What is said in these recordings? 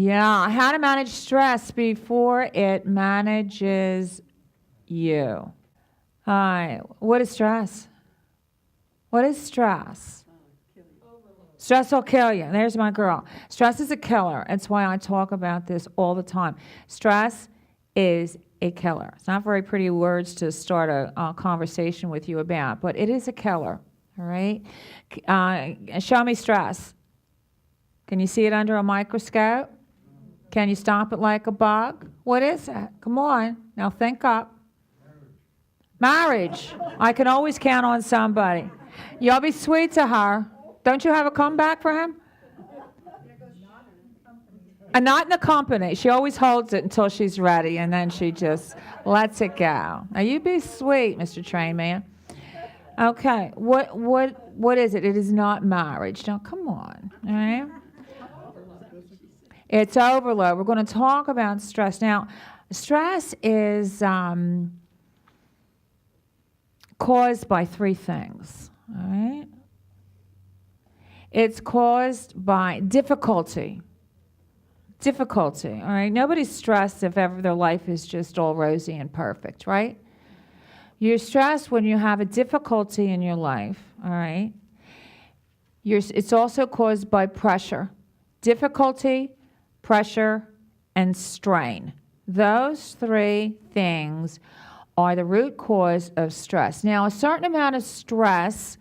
Yeah, how to manage stress before it manages you. Hi, what is stress? What is stress? Stress will kill you. There's my girl. Stress is a killer. That's why I talk about this all the time. Stress is a killer. It's not very pretty words to start a conversation with you about, but it is a killer. All right? Show me stress. Can you see it under a microscope? Can you stomp it like a bug? What is it? Come on. Now think up. Marriage. I can always count on somebody. You'll be sweet to her. Don't you have a comeback for him? Not in the company. She always holds it until she's ready, and then she just lets it go. Now you be sweet, Mr. Train Man. Okay. What is it? It is not marriage. Now come on. All right. It's overload. We're going to talk about stress. Now, stress is caused by three things. All right. It's caused by difficulty. Difficulty, all right? Nobody's stressed if ever their life is just all rosy and perfect, right? You're stressed when you have a difficulty in your life, all right? It's also caused by pressure. Difficulty, pressure, and strain. Those three things are the root cause of stress. Now, a certain amount of stress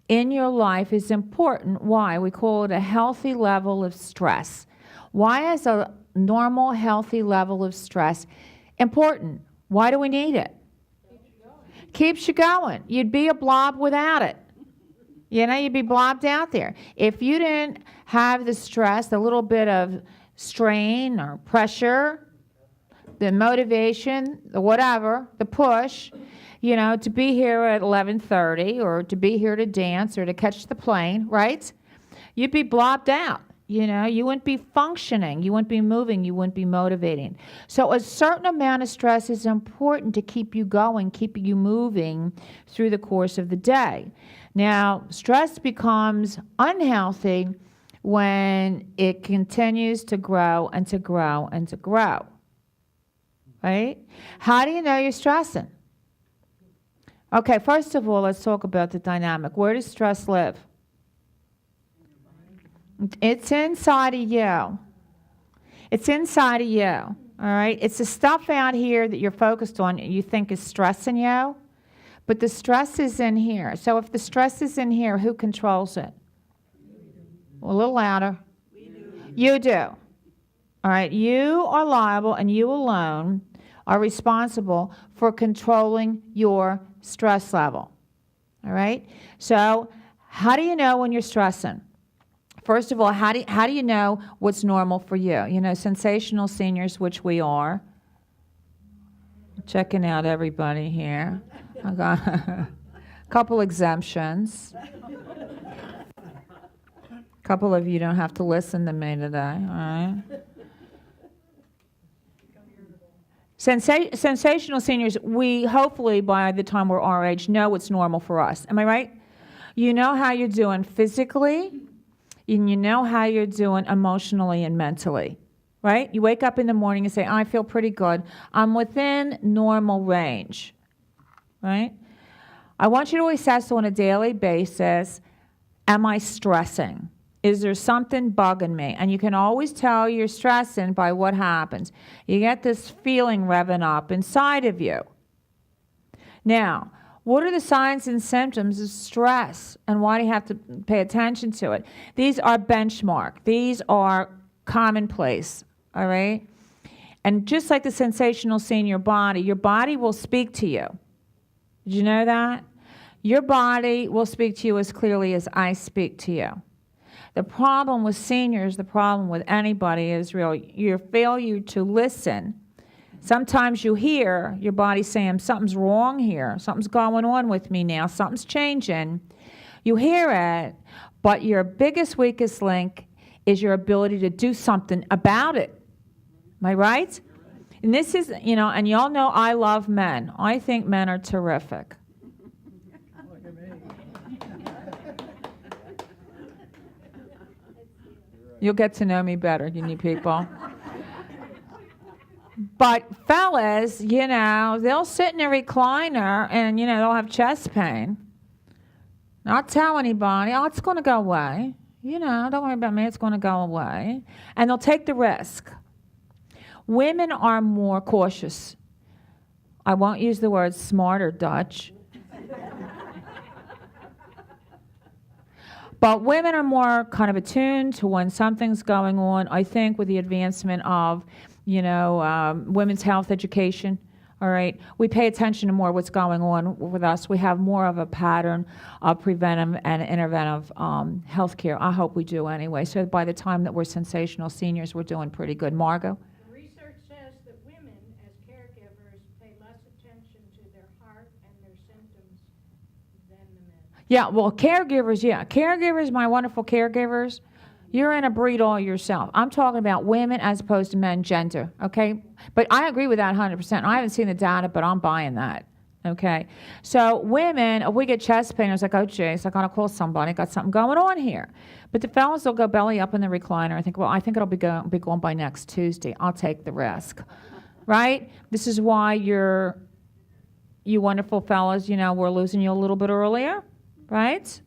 in your life is important. Why? We call it a healthy level of stress. Why is a normal, healthy level of stress important? Why do we need it? Keeps you going. You'd be a blob without it. You know, you'd be blobbed out there. If you didn't have the stress, the little bit of strain or pressure, the motivation, the whatever, the push, you know, to be here at 11:30 or to be here to dance or to catch the plane, right? You'd be blobbed out. You know, you wouldn't be functioning, you wouldn't be moving, you wouldn't be motivating. So a certain amount of stress is important to keep you going, keep you moving through the course of the day. Now, stress becomes unhealthy when it continues to grow and to grow and to grow. Right? How do you know you're stressing? Okay, first of all, let's talk about the dynamic. Where does stress live? It's inside of you. It's inside of you. All right? It's the stuff out here that you're focused on you think is stressing you, but the stress is in here. So if the stress is in here, who controls it? A little louder. You do. All right? You are liable, and you alone are responsible for controlling your stress level. All right? So how do you know when you're stressing? First of all, how do you know what's normal for you? You know, sensational seniors, which we are. Checking out everybody here. I got a couple exemptions. A couple of you don't have to listen to me today, all right? Sensational seniors, we hopefully by the time we're our age know what's normal for us. Am I right? You know how you're doing physically, and you know how you're doing emotionally and mentally, right? You wake up in the morning and say, I feel pretty good. I'm within normal range, right? I want you to assess on a daily basis, am I stressing? Is there something bugging me? And you can always tell you're stressing by what happens. You get this feeling revving up inside of you. Now, what are the signs and symptoms of stress, and why do you have to pay attention to it? These are benchmark. These are commonplace, all right? And just like the sensational senior body, your body will speak to you. Did you know that? Your body will speak to you as clearly as I speak to you. The problem with seniors, the problem with anybody is really your failure to listen. Sometimes you hear your body saying, something's wrong here, something's going on with me now, something's changing. You hear it, but your biggest, weakest link is your ability to do something about it. Am I right? And this is, you know, and y'all know I love men. I think men are terrific. You'll get to know me better, you people. But fellas, they'll sit in a recliner and, they'll have chest pain. Not tell anybody, oh, it's going to go away. Don't worry about me, it's going to go away. And they'll take the risk. Women are more cautious. I won't use the word smart or Dutch. But women are more kind of attuned to when something's going on. I think with the advancement of, women's health education, all right, we pay attention to more what's going on with us. We have more of a pattern of preventive and interventive health care. I hope we do anyway. So by the time that we're sensational seniors, we're doing pretty good. Margot? Research says that women, as caregivers, pay less attention to their heart and their symptoms than the men. Yeah, well, caregivers, Caregivers, my wonderful caregivers, you're in a breed all yourself. I'm talking about women as opposed to men, gender, okay? But I agree with that 100%. I haven't seen the data, but I'm buying that, okay? So women, if we get chest pain, it's like, oh, geez, I got to call somebody. Got something going on here. But the fellas will go belly up in the recliner. I think it'll be gone by next Tuesday. I'll take the risk, right? This is why you wonderful fellas, we're losing you a little bit earlier, right?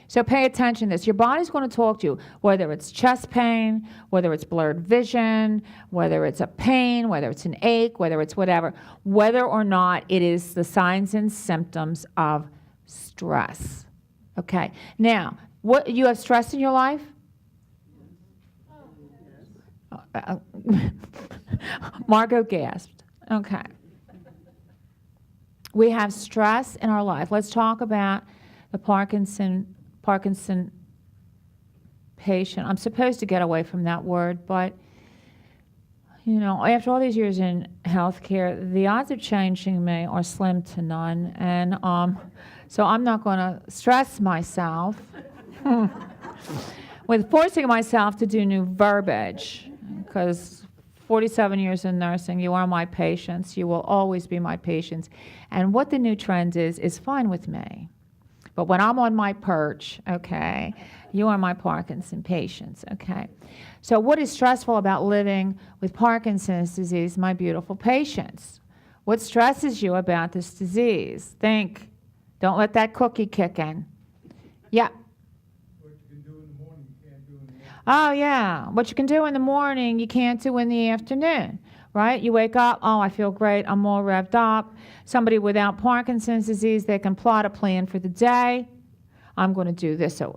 So pay attention to this. Your body's going to talk to you, whether it's chest pain, whether it's blurred vision, whether it's a pain, whether it's an ache, whether it's whatever, whether or not it is the signs and symptoms of stress. Okay. Now, you have stress in your life? Margot gasped. Okay. We have stress in our life. Let's talk about the Parkinson patient. I'm supposed to get away from that word, but, after all these years in healthcare, the odds of changing me are slim to none. And so I'm not going to stress myself with forcing myself to do new verbiage, because 47 years in nursing, you are my patients. You will always be my patients. And what the new trend is fine with me. But when I'm on my perch, okay, you are my Parkinson patients, okay? So what is stressful about living with Parkinson's disease, my beautiful patients? What stresses you about this disease? Think. Don't let that cookie kick in. Yeah. What you can do in the morning, you can't do in the afternoon. Oh, yeah. What you can do in the morning, you can't do in the afternoon, right? You wake up, oh, I feel great, I'm all revved up. Somebody without Parkinson's disease, they can plot a plan for the day. I'm going to do this at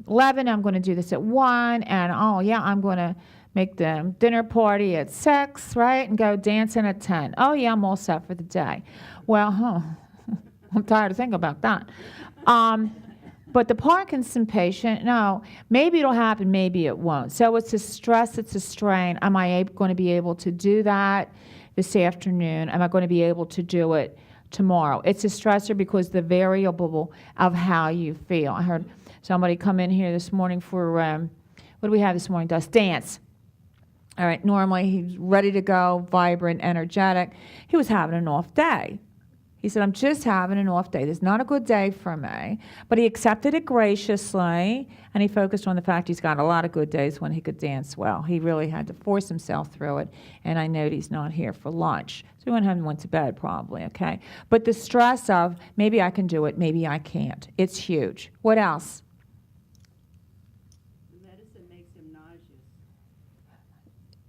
11, I'm going to do this at 1, and oh, yeah, I'm going to make the dinner party at 6, right, and go dancing at 10. Oh, yeah, I'm all set for the day. Well, I'm tired of thinking about that. But the Parkinson patient, no, maybe it'll happen, maybe it won't. So it's a stress, it's a strain. Am I going to be able to do that this afternoon? Am I going to be able to do it tomorrow? It's a stressor because the variable of how you feel. I heard somebody come in here this morning for, what do we have this morning, dance. All right, normally he's ready to go, vibrant, energetic. He was having an off day. He said, I'm just having an off day. This is not a good day for me. But he accepted it graciously, and he focused on the fact he's got a lot of good days when he could dance well. He really had to force himself through it, and I know he's not here for lunch. So he went home and went to bed probably, okay? But the stress of, maybe I can do it, maybe I can't. It's huge. What else? Medicine makes him nauseous.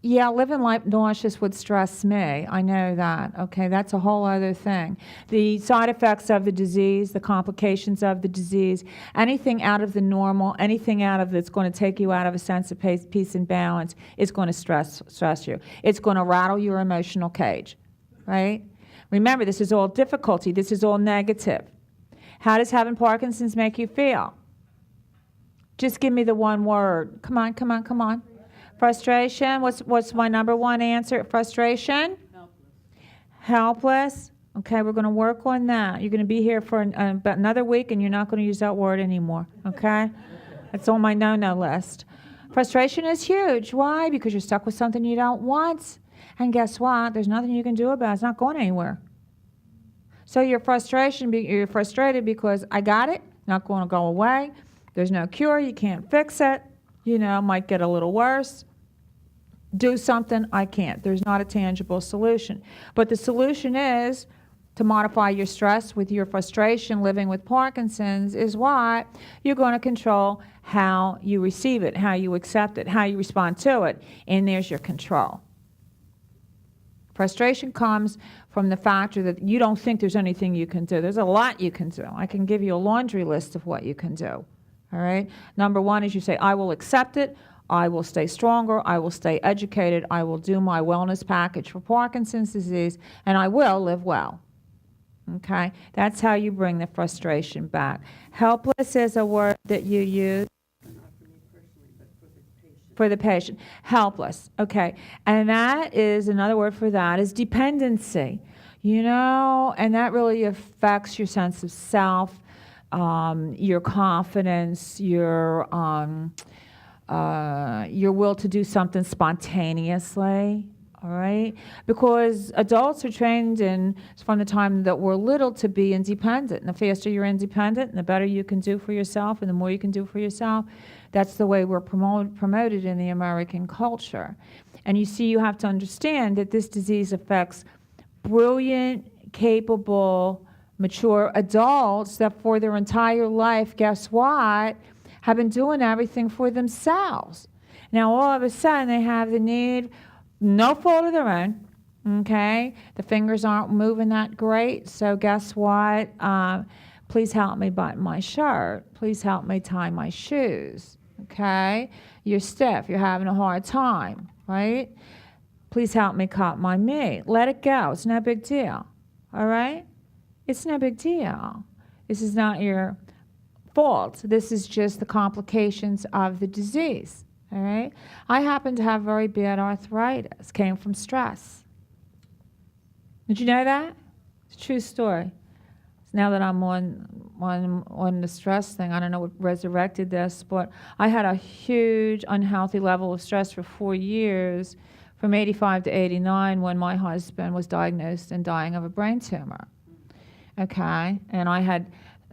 Yeah, living life nauseous would stress me. I know that. Okay, that's a whole other thing. The side effects of the disease, the complications of the disease, anything out of the normal, anything out of that's going to take you out of a sense of peace and balance is going to stress you. It's going to rattle your emotional cage, right? Remember, this is all difficulty. This is all negative. How does having Parkinson's make you feel? Just give me the one word. Come on, come on, come on. Frustration. What's my number one answer? Frustration? Helpless. Okay, we're going to work on that. You're going to be here for about another week, and you're not going to use that word anymore. Okay? That's on my no-no list. Frustration is huge. Why? Because you're stuck with something you don't want. And guess what? There's nothing you can do about it. It's not going anywhere. So you're frustrated because I got it, not going to go away. There's no cure. You can't fix it. Might get a little worse. Do something, I can't. There's not a tangible solution. But the solution is to modify your stress with your frustration living with Parkinson's is what you're going to control how you receive it, how you accept it, how you respond to it. And there's your control. Frustration comes from the factor that you don't think there's anything you can do. There's a lot you can do. I can give you a laundry list of what you can do. All right? Number one is you say, I will accept it. I will stay stronger. I will stay educated. I will do my wellness package for Parkinson's disease, and I will live well. Okay? That's how you bring the frustration back. Helpless is a word that you use. For the patient. Helpless. Okay. And that is, another word for that is dependency. And that really affects your sense of self, your confidence, your will to do something spontaneously. All right? Because adults are trained from the time that we're little to be independent. And the faster you're independent, and the better you can do for yourself, and the more you can do for yourself, that's the way we're promoted in the American culture. And you have to understand that this disease affects brilliant, capable, mature adults that for their entire life, guess what, have been doing everything for themselves. Now, all of a sudden, they have the need, no fault of their own, okay? The fingers aren't moving that great, so guess what? Please help me button my shirt. Please help me tie my shoes, okay? You're stiff. You're having a hard time, right? Please help me cut my meat. Let it go. It's no big deal, all right? It's no big deal. This is not your fault. This is just the complications of the disease, all right? I happen to have very bad arthritis. Came from stress. Did you know that? It's a true story. Now that I'm on the stress thing, I don't know what resurrected this, but I had a huge unhealthy level of stress for 4 years, from 85 to 89, when my husband was diagnosed and dying of a brain tumor. Okay, and I had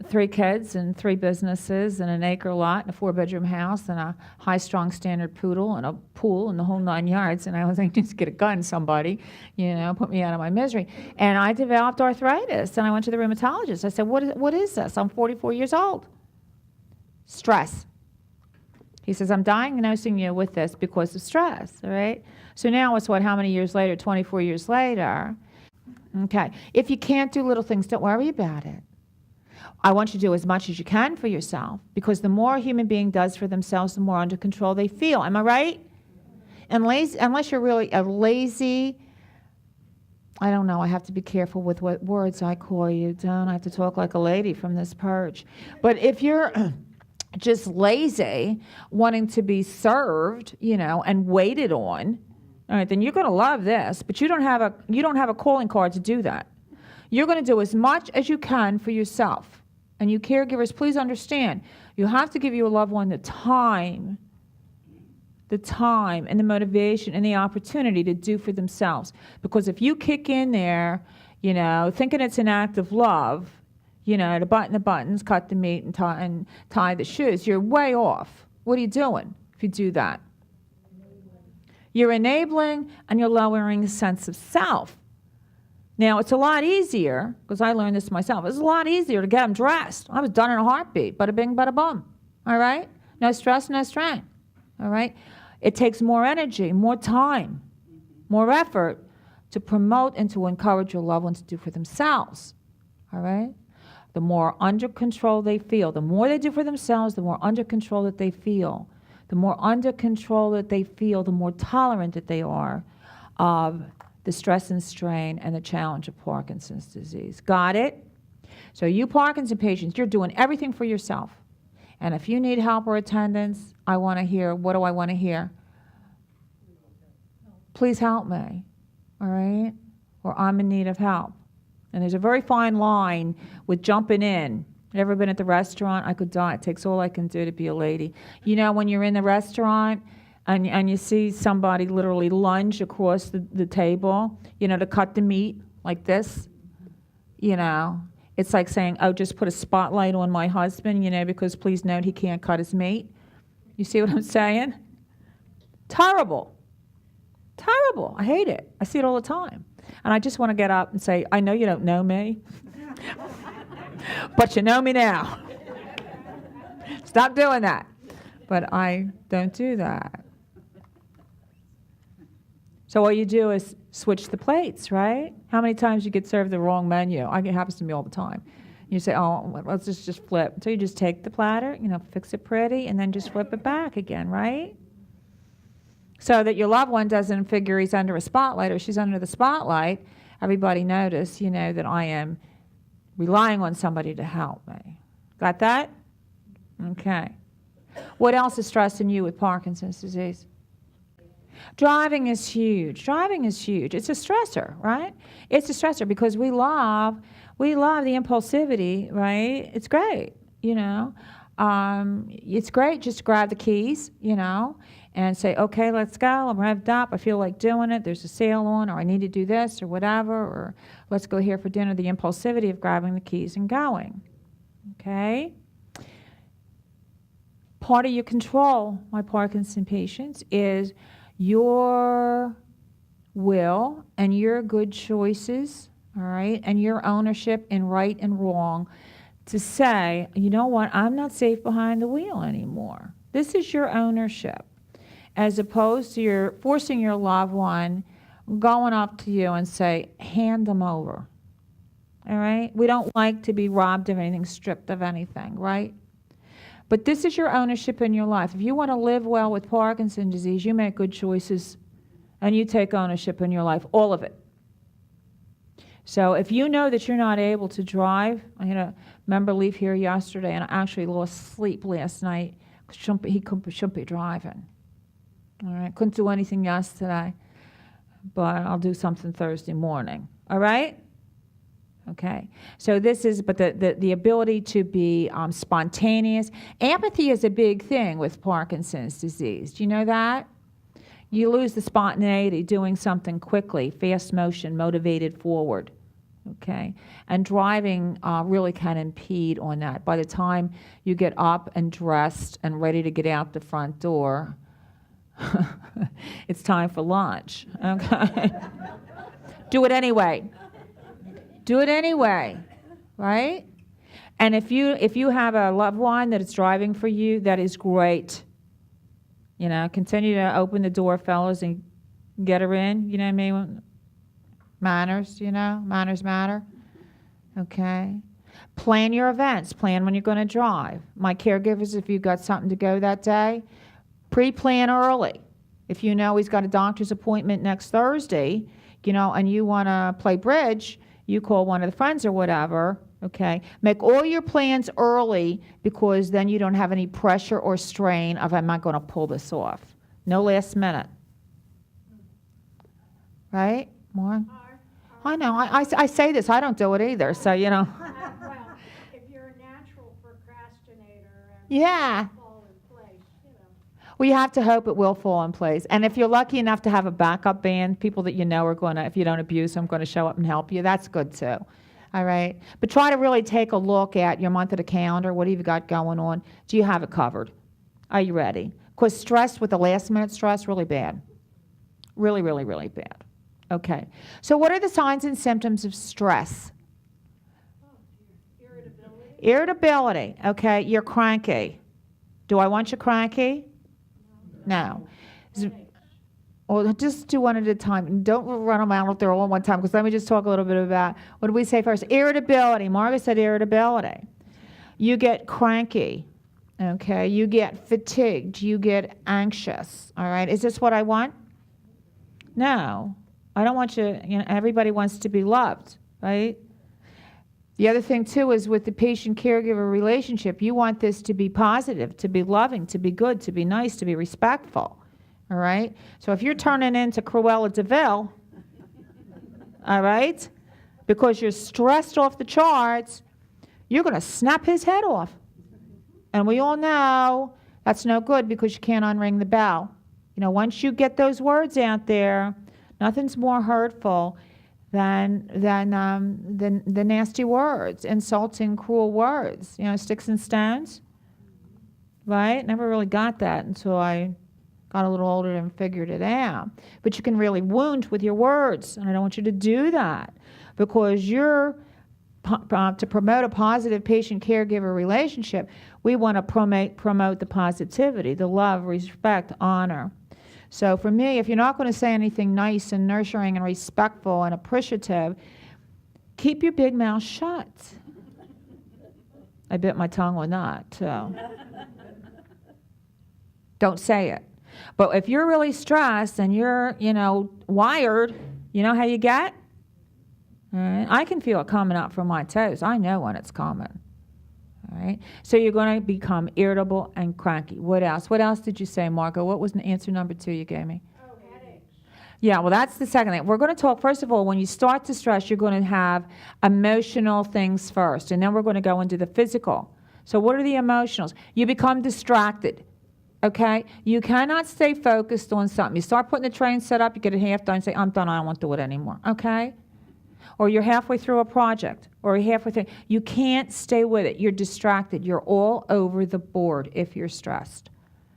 3 kids and 3 businesses and an acre lot and a 4-bedroom house and a high-strung standard poodle and a pool and the whole 9 yards. And I was like, just get a gun, somebody, put me out of my misery. And I developed arthritis, and I went to the rheumatologist. I said, what is this? I'm 44 years old. Stress. He says, I'm diagnosing you with this because of stress, all right? So now it's how many years later? 24 years later. Okay. If you can't do little things, don't worry about it. I want you to do as much as you can for yourself, because the more a human being does for themselves, the more under control they feel. Am I right? And unless you're really a lazy, I don't know, I have to be careful with what words I call you. Don't I have to talk like a lady from this perch. But if you're just lazy, wanting to be served, and waited on, all right, then you're going to love this, but you don't have a calling card to do that. You're going to do as much as you can for yourself. And you caregivers, please understand, you have to give your loved one the time and the motivation and the opportunity to do for themselves. Because if you kick in there, thinking it's an act of love, to button the buttons, cut the meat, and tie the shoes, you're way off. What are you doing if you do that? You're enabling and you're lowering a sense of self. Now, it's a lot easier, because I learned this myself, it's a lot easier to get them dressed. I was done in a heartbeat, bada bing, bada bum, all right? No stress, no strain, all right? It takes more energy, more time, more effort to promote and to encourage your loved ones to do for themselves, all right? The more under control they feel, the more they do for themselves, the more under control that they feel. The more under control that they feel, the more tolerant that they are of the stress and strain and the challenge of Parkinson's disease. Got it? So you Parkinson patients, you're doing everything for yourself. And if you need help or attendance, I want to hear, what do I want to hear? Please help me, all right? Or I'm in need of help. And there's a very fine line with jumping in. Ever been at the restaurant? I could die. It takes all I can do to be a lady. When you're in the restaurant and you see somebody literally lunge across the table, to cut the meat like this, it's like saying, oh, just put a spotlight on my husband, because please note he can't cut his meat. You see what I'm saying? Terrible. Terrible. I hate it. I see it all the time. And I just want to get up and say, I know you don't know me, but you know me now. Stop doing that. But I don't do that. So all you do is switch the plates, right? How many times you get served the wrong menu? It happens to me all the time. You say, oh, let's just flip. So you just take the platter, fix it pretty, and then just flip it back again, right? So that your loved one doesn't figure he's under a spotlight or she's under the spotlight. Everybody notice, that I am relying on somebody to help me. Got that? Okay. What else is stressing you with Parkinson's disease? Driving is huge. Driving is huge. It's a stressor, right? It's a stressor because we love the impulsivity, right? It's great, It's great just to grab the keys, and say, okay, let's go. I'm revved up. I feel like doing it. There's a sale on, or I need to do this, or whatever, or let's go here for dinner. The impulsivity of grabbing the keys and going, okay? Part of your control, my Parkinson patients, is your will and your good choices, all right, and your ownership in right and wrong to say, you know what, I'm not safe behind the wheel anymore. This is your ownership, as opposed to your forcing your loved one going up to you and say, hand them over, all right? We don't like to be robbed of anything, stripped of anything, right? But this is your ownership in your life. If you want to live well with Parkinson's disease, you make good choices and you take ownership in your life, all of it. So if you know that you're not able to drive, I had a member leave here yesterday and I actually lost sleep last night because he shouldn't be driving. All right, couldn't do anything yesterday, but I'll do something Thursday morning. All right? Okay, so this is, but the ability to be spontaneous. Empathy is a big thing with Parkinson's disease. Do you know that? You lose the spontaneity doing something quickly, fast motion, motivated forward. Okay, and driving really can impede on that. By the time you get up and dressed and ready to get out the front door, it's time for lunch. Okay, do it anyway. Do it anyway, right? And if you have a loved one that is driving for you, that is great. Continue to open the door, fellas, and get her in. You know what I mean? Manners, manners matter. Okay. Plan your events. Plan when you're going to drive. My caregivers, if you've got something to go that day, pre-plan early. If you know he's got a doctor's appointment next Thursday, and you want to play bridge, you call one of the friends or whatever, okay? Make all your plans early because then you don't have any pressure or strain of, am I going to pull this off? No last minute. Right? More? I know. I say this. I don't do it either, so, Well, if you're a natural procrastinator and yeah. fall in place, Well, you have to hope it will fall in place. And if you're lucky enough to have a backup band, people that you know are going to, if you don't abuse them, going to show up and help you, that's good too. All right? But try to really take a look at your month of the calendar. What have you got going on? Do you have it covered? Are you ready? Because stress with the last minute stress, really bad. Really, really, really bad. Okay. So what are the signs and symptoms of stress? irritability. Irritability. Okay. You're cranky. Do I want you cranky? No. Well, just do one at a time. Don't run them out there all at one time, because let me just talk a little bit about, what did we say first? Irritability. Margaret said irritability. You get cranky, okay? You get fatigued. You get anxious, all right? Is this what I want? No. I don't want you, everybody wants to be loved, right? The other thing, too, is with the patient-caregiver relationship, you want this to be positive, to be loving, to be good, to be nice, to be respectful, all right? So if you're turning into Cruella de Vil, all right, because you're stressed off the charts, you're going to snap his head off. And we all know that's no good because you can't unring the bell. Once you get those words out there, nothing's more hurtful than the nasty words, insulting, cruel words. Sticks and stones. right? Never really got that until I got a little older and figured it out. But you can really wound with your words, and I don't want you to do that because you're to promote a positive patient-caregiver relationship. We want to promote the positivity, the love, respect, honor. So for me, if you're not going to say anything nice and nurturing and respectful and appreciative, keep your big mouth shut. I bit my tongue on that, too. Don't say it. But if you're really stressed and you're, wired, you know how you get? All right? I can feel it coming up from my toes. I know when it's coming. All right? So you're going to become irritable and cranky. What else? What else did you say, Margo? What was answer number 2 you gave me? Oh, headaches. Yeah, well, that's the second thing. We're going to talk, first of all, when you start to stress, you're going to have emotional things first, and then we're going to go into the physical. So what are the emotionals? You become distracted, okay? You cannot stay focused on something. You start putting the train set up, you get it half done, say, I'm done, I don't want to do it anymore, okay? Or you're halfway through a project, or you're halfway through. You can't stay with it. You're distracted. You're all over the board if you're stressed.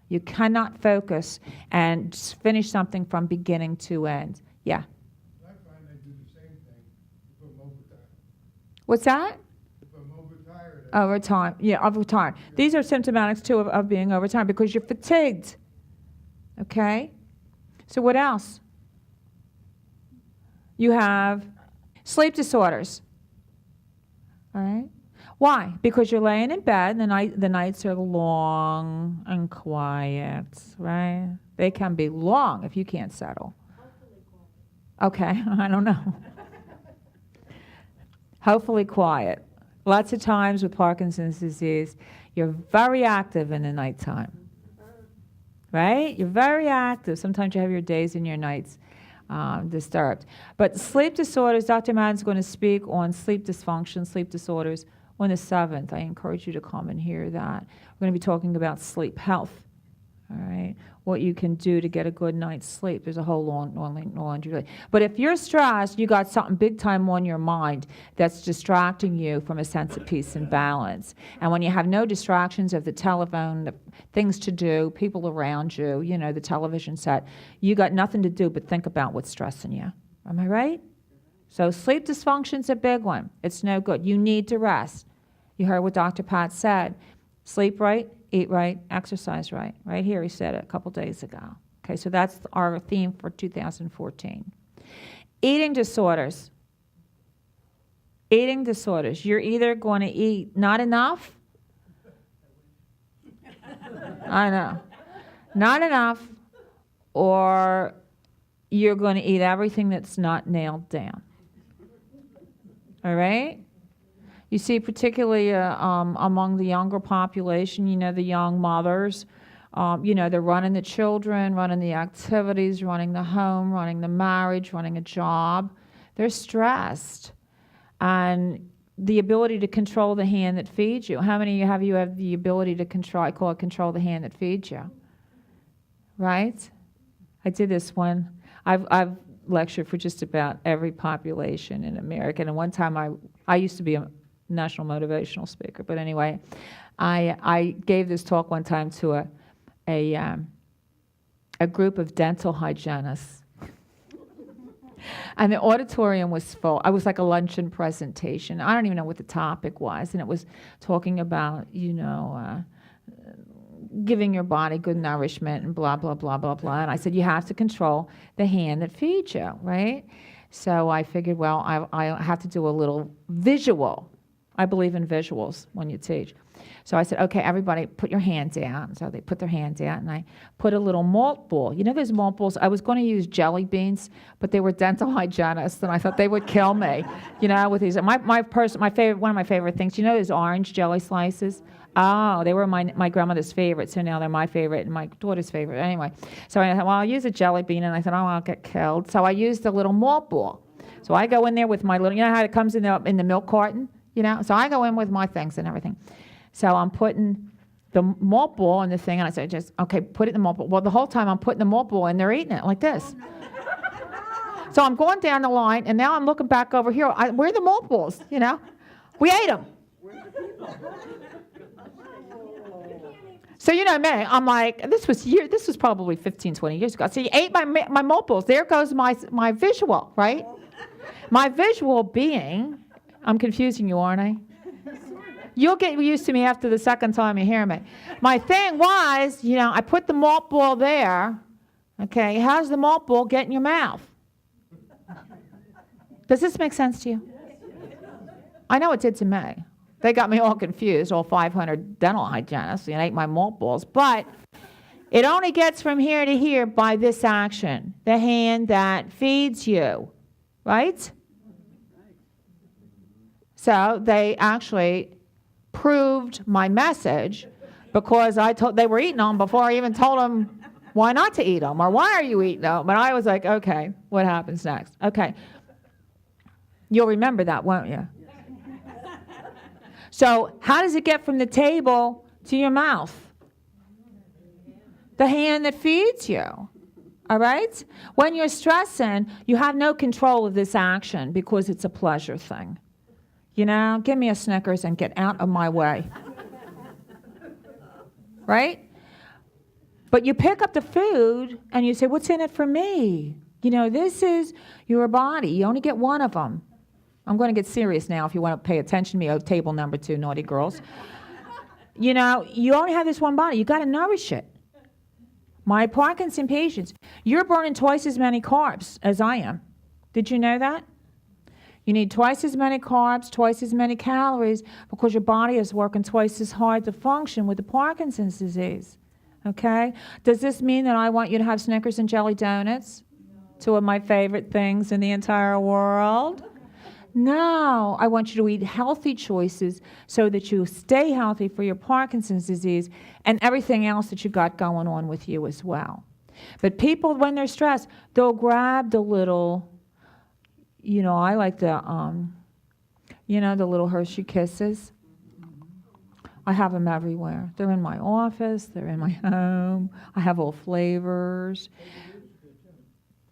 You cannot focus and finish something from beginning to end. Yeah. I find I do the same thing if I'm overtired. What's that? If I'm overtired. Overtime. Yeah, overtime. These are symptomatics, too, of being overtime because you're fatigued. Okay? So what else? You have sleep disorders. All right? Why? Because you're laying in bed, and the nights are long and quiet, right? They can be long if you can't settle. Okay, I don't know. Hopefully quiet. Lots of times with Parkinson's disease, you're very active in the nighttime, right? You're very active. Sometimes you have your days and your nights disturbed. But sleep disorders, Dr. Madden's going to speak on sleep dysfunction, sleep disorders on the 7th. I encourage you to come and hear that. We're going to be talking about sleep health, all right? What you can do to get a good night's sleep. There's a whole long laundry list. But if you're stressed, you got something big time on your mind that's distracting you from a sense of peace and balance. And when you have no distractions of the telephone, the things to do, people around you, the television set, you got nothing to do but think about what's stressing you. Am I right? So sleep dysfunction's a big one. It's no good. You need to rest. You heard what Dr. Pat said. Sleep right, eat right, exercise right. Right here, he said it a couple days ago. Okay, so that's our theme for 2014. Eating disorders. Eating disorders. You're either going to eat not enough. I know. Not enough, or you're going to eat everything that's not nailed down. All right? You see, particularly among the younger population, the young mothers, they're running the children, running the activities, running the home, running the marriage, running a job. They're stressed. And the ability to control the hand that feeds you. How many of you have the ability to control, I call it control the hand that feeds you? Right? I did this one. I've lectured for just about every population in America. And one time I used to be a national motivational speaker. But anyway, I gave this talk one time to a group of dental hygienists. And the auditorium was full. I was like a luncheon presentation. I don't even know what the topic was. And it was talking about, giving your body good nourishment and blah, blah, blah, blah, blah. And I said, you have to control the hand that feeds you, right? So I figured, well, I have to do a little visual. I believe in visuals when you teach. So I said, okay, everybody put your hand down. So they put their hand down, and I put a little malt ball. You know those malt balls? I was going to use jelly beans, but they were dental hygienists, and I thought they would kill me, with these. One of my favorite things, those orange jelly slices? Oh, they were my grandmother's favorite, so now they're my favorite and my daughter's favorite. Anyway, so I thought, well, I'll use a jelly bean, and I thought, oh, I'll get killed. So I used a little malt ball. So I go in there with my little, how it comes in the milk carton? So I go in with my things and everything. So I'm putting the malt ball in the thing, and I said, okay, put it in the malt ball. Well, the whole time I'm putting the malt ball, and they're eating it like this. So I'm going down the line, and now I'm looking back over here. Where are the malt balls? We ate them. So you know me, I'm like, this was probably 15, 20 years ago. So you ate my mobiles. There goes my visual, right? My visual being, I'm confusing you, aren't I? You'll get used to me after the second time you hear me. My thing was, I put the malt ball there. Okay, how's the malt ball get in your mouth? Does this make sense to you? I know it did to me. They got me all confused, all 500 dental hygienists, and ate my malt balls. But it only gets from here to here by this action, the hand that feeds you, right? So they actually proved my message because they were eating them before I even told them why not to eat them or why are you eating them. And I was like, okay, what happens next? Okay. You'll remember that, won't you? So how does it get from the table to your mouth? The hand that feeds you. All right? When you're stressing, you have no control of this action because it's a pleasure thing. Give me a Snickers and get out of my way. Right? But you pick up the food and you say, what's in it for me? This is your body. You only get one of them. I'm going to get serious now if you want to pay attention to me. Table number 2, naughty girls. You only have this one body. You got to nourish it. My Parkinson patients, you're burning twice as many carbs as I am. Did you know that? You need twice as many carbs, twice as many calories because your body is working twice as hard to function with the Parkinson's disease. Okay? Does this mean that I want you to have Snickers and jelly donuts? 2 of my favorite things in the entire world. No, I want you to eat healthy choices so that you stay healthy for your Parkinson's disease and everything else that you got going on with you as well. But people, when they're stressed, they'll grab the little, I like the little Hershey Kisses. I have them everywhere. They're in my office. They're in my home. I have all flavors.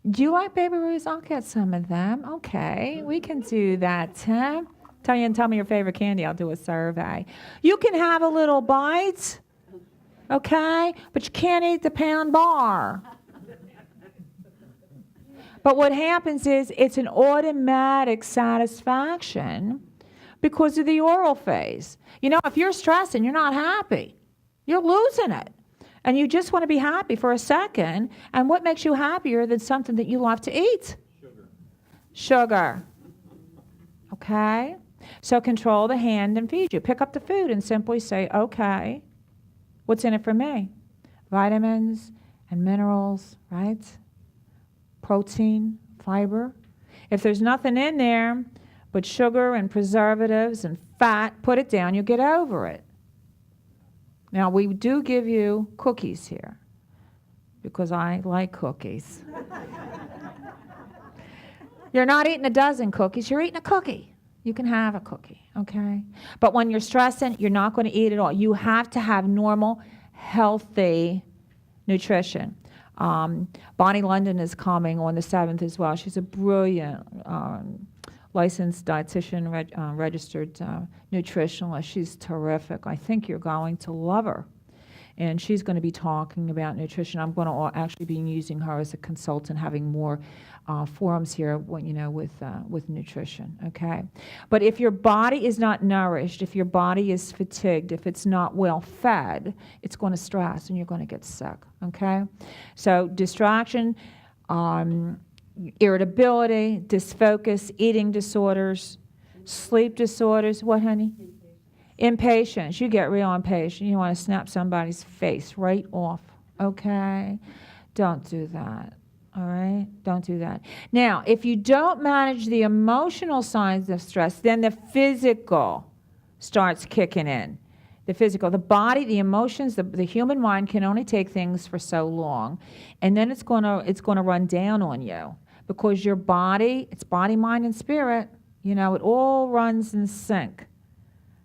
Do you like Baby Ruths? I'll get some of them. Okay, we can do that, Tim. Tell me your favorite candy. I'll do a survey. You can have a little bite, okay? But you can't eat the pound bar. But what happens is it's an automatic satisfaction because of the oral phase. If you're stressed and you're not happy, you're losing it. And you just want to be happy for a second. And what makes you happier than something that you love to eat? Sugar. Okay? So control the hand and feed you. Pick up the food and simply say, okay, what's in it for me? Vitamins and minerals, right? Protein, fiber. If there's nothing in there but sugar and preservatives and fat, put it down, you'll get over it. Now, we do give you cookies here because I like cookies. You're not eating a dozen cookies. You're eating a cookie. You can have a cookie, okay? But when you're stressing, you're not going to eat it all. You have to have normal, healthy nutrition. Bonnie London is coming on the 7th as well. She's a brilliant licensed dietitian, registered nutritionalist. She's terrific. I think you're going to love her. And she's going to be talking about nutrition. I'm going to actually be using her as a consultant, having more forums here, with nutrition. Okay, but if your body is not nourished, if your body is fatigued, if it's not well fed, it's going to stress and you're going to get sick. Okay, so distraction. Irritability, dysfocus, eating disorders, sleep disorders. What, honey? Impatience. You get real impatient. You want to snap somebody's face right off. Okay? Don't do that. All right? Don't do that. Now, if you don't manage the emotional signs of stress, then the physical starts kicking in. The physical, the body, the emotions, the human mind can only take things for so long, and then it's going to run down on you because your body, it's body, mind, and spirit. It all runs in sync.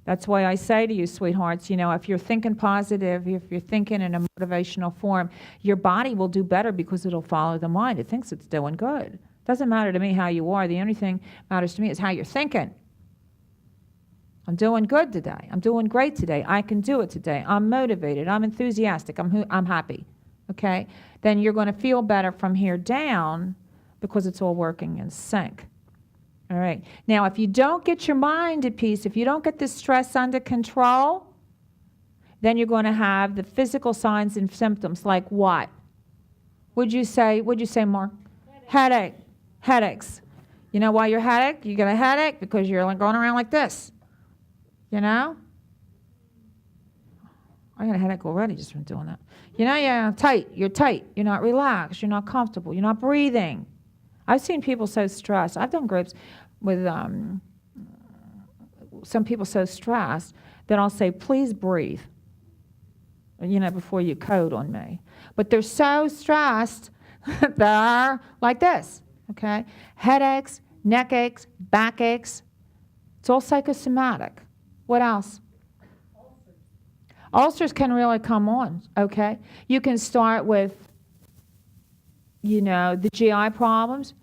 That's why I say to you, sweethearts, if you're thinking positive, if you're thinking in a motivational form, your body will do better because it'll follow the mind. It thinks it's doing good. Doesn't matter to me how you are. The only thing that matters to me is how you're thinking. I'm doing good today. I'm doing great today. I can do it today. I'm motivated. I'm enthusiastic. I'm happy. Okay? Then you're going to feel better from here down because it's all working in sync. All right. Now, if you don't get your mind at peace, if you don't get the stress under control, then you're going to have the physical signs and symptoms like what? Would you say, Mark? Headaches. You know why you're headache? You get a headache because you're like going around like this. You know? I got a headache already just from doing that. You know, you're tight. You're not relaxed. You're not comfortable. You're not breathing. I've seen people so stressed. I've done groups with some people so stressed that I'll say, please breathe, you know, before you code on me. But they're so stressed that they're like this, okay? Headaches, neck aches, back aches. It's all psychosomatic. What else? Ulcers can really come on, okay? You can start with, you know, the GI problems.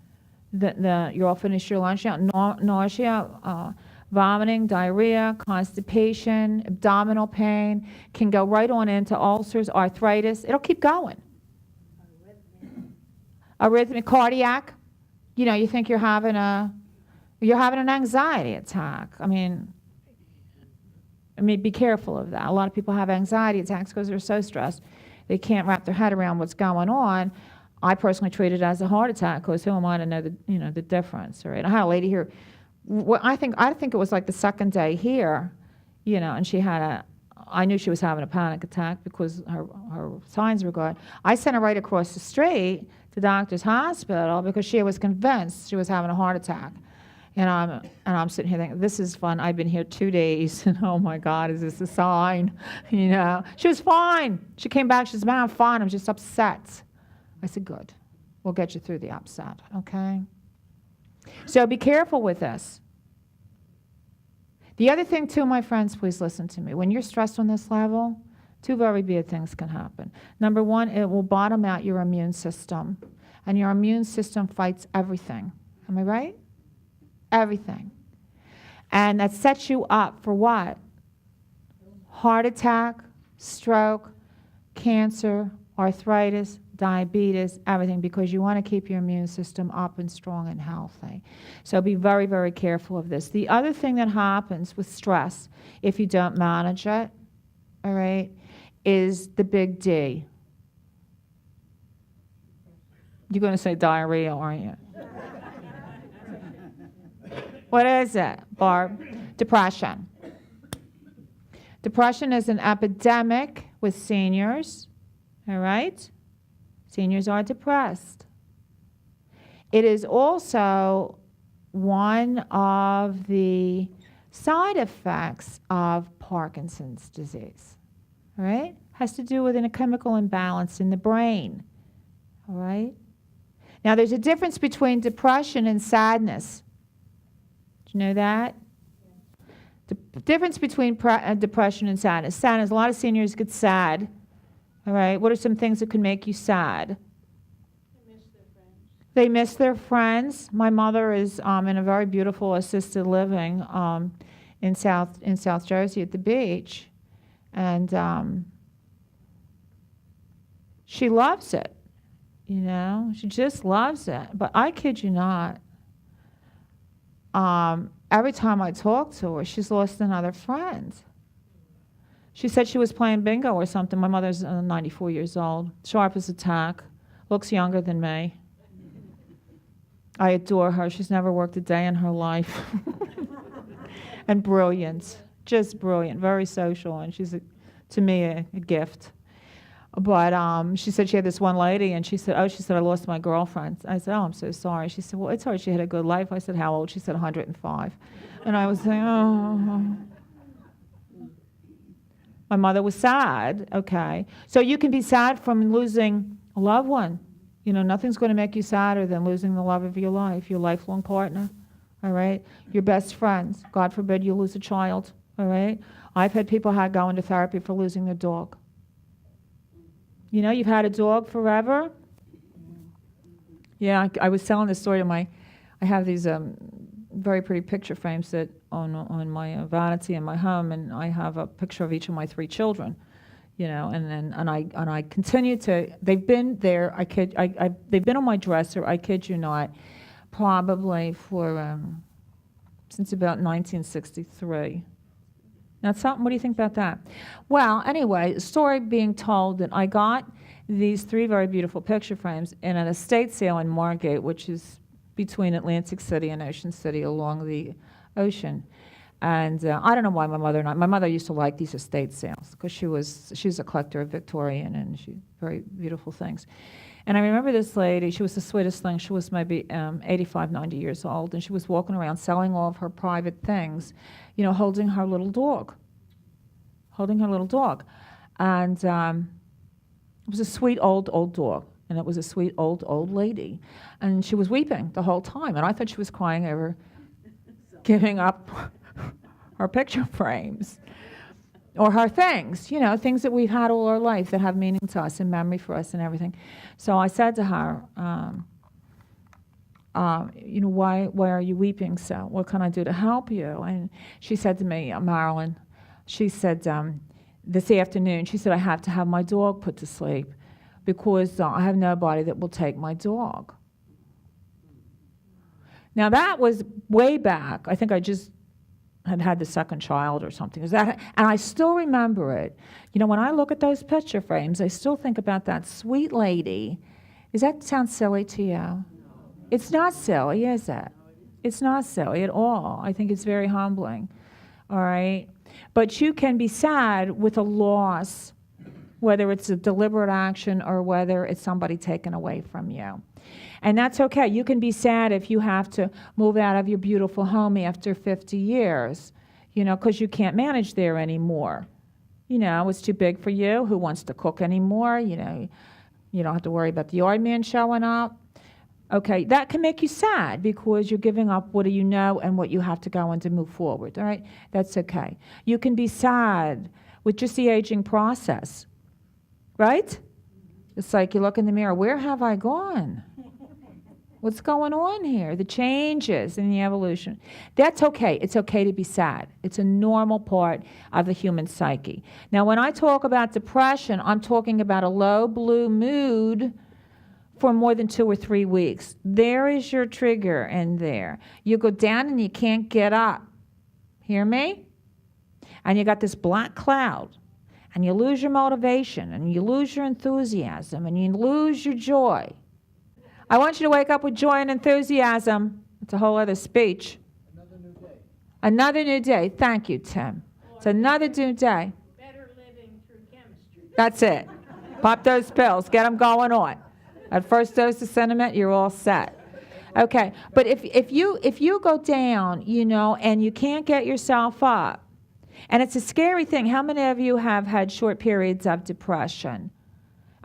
You're all finished your lunch now. Nausea, vomiting, diarrhea, constipation, abdominal pain, can go right on into ulcers, arthritis. It'll keep going. Arrhythmia, cardiac. You know, you think you're having an anxiety attack. I mean, be careful of that. A lot of people have anxiety attacks because they're so stressed. They can't wrap their head around what's going on. I personally treat it as a heart attack because who am I to know the difference, right? I had a lady here. I think it was like the second day here, you know, and I knew she was having a panic attack because her signs were good. I sent her right across the street to Doctor's Hospital because she was convinced she was having a heart attack. And I'm sitting here thinking, this is fun. I've been here 2 days, and oh my God, is this a sign? You know, she was fine. She came back. She said, "Man, I'm fine. I'm just upset." I said, "Good. We'll get you through the upset, okay?" So be careful with this. The other thing, too, my friends, please listen to me. When you're stressed on this level, 2 very bad things can happen. Number 1, it will bottom out your immune system, and your immune system fights everything. Am I right? Everything. And that sets you up for what? Heart attack, stroke, cancer, arthritis, diabetes, everything, because you want to keep your immune system up and strong and healthy. So be very, very careful of this. The other thing that happens with stress, if you don't manage it, all right, is the big D. You're going to say diarrhea, aren't you? What is it, Barb? Depression. Depression is an epidemic with seniors, all right? Seniors are depressed. It is also one of the side effects of Parkinson's disease, all right? Has to do with a chemical imbalance in the brain, all right? Now, there's a difference between depression and sadness. Do you know that? The difference between depression and sadness. Sadness, a lot of seniors get sad. All right, what are some things that can make you sad? They miss their friends. My mother is in a very beautiful assisted living in South Jersey at the beach, and she loves it. You know, she just loves it. But I kid you not. Every time I talk to her, she's lost another friend. She said she was playing bingo or something. My mother's 94 years old, sharp as a tack, looks younger than me. I adore her. She's never worked a day in her life. And brilliant, just brilliant, very social, and she's, to me, a gift. But she said she had this one lady, and she said, I lost my girlfriend. I said, I'm so sorry. She said, well, it's hard. She had a good life. I said, how old? She said, 105. And I was saying, oh. My mother was sad, okay. So you can be sad from losing a loved one. You know, nothing's going to make you sadder than losing the love of your life, your lifelong partner, all right? Your best friends. God forbid you lose a child, all right? I've had people go into therapy for losing their dog. You know, you've had a dog forever. Yeah, I was telling this story to I have these very pretty picture frames that on my vanity in my home, and I have a picture of each of my 3 children. And I continue to. They've been there. They've been on my dresser. I kid you not, probably for since about 1963. Now, something. What do you think about that? Well, anyway, story being told that I got these 3 very beautiful picture frames in an estate sale in Margate, which is between Atlantic City and Ocean City along the ocean. And I don't know why my mother used to like these estate sales because she's a collector of Victorian and she very beautiful things. And I remember this lady, she was the sweetest thing. She was maybe 85, 90 years old, and she was walking around selling all of her private things, holding her little dog. And it was a sweet old dog, and it was a sweet old lady. And she was weeping the whole time, and I thought she was crying over giving up her picture frames or her things, things that we've had all our life that have meaning to us and memory for us and everything. So I said to her, why are you weeping so? What can I do to help you? And she said to me, Marilyn, she said, this afternoon, she said, I have to have my dog put to sleep because I have nobody that will take my dog. Now, that was way back. I think I just had the second child or something. And I still remember it. When I look at those picture frames, I still think about that sweet lady. Does that sound silly to you? No. It's not silly, is it? It's not silly at all. I think it's very humbling. All right? But you can be sad with a loss, whether it's a deliberate action or whether it's somebody taken away from you. And that's okay. You can be sad if you have to move out of your beautiful home after 50 years, because you can't manage there anymore. It's too big for you. Who wants to cook anymore? You don't have to worry about the yard man showing up. Okay, that can make you sad because you're giving up what do you know and what you have to go on to move forward, all right? That's okay. You can be sad with just the aging process, right? It's like you look in the mirror, where have I gone? What's going on here? The changes in the evolution. That's okay. It's okay to be sad. It's a normal part of the human psyche. Now, when I talk about depression, I'm talking about a low blue mood for more than 2 or 3 weeks. There is your trigger in there. You go down and you can't get up. Hear me? And you got this black cloud. And you lose your motivation. And you lose your enthusiasm. And you lose your joy. I want you to wake up with joy and enthusiasm. It's a whole other speech. Another new day. Another new day. Thank you, Tim. It's another new day. Better living through chemistry. That's it. Pop those pills. Get them going on. At first dose of sentiment, you're all set. Okay. But if you go down, and you can't get yourself up, and it's a scary thing. How many of you have had short periods of depression?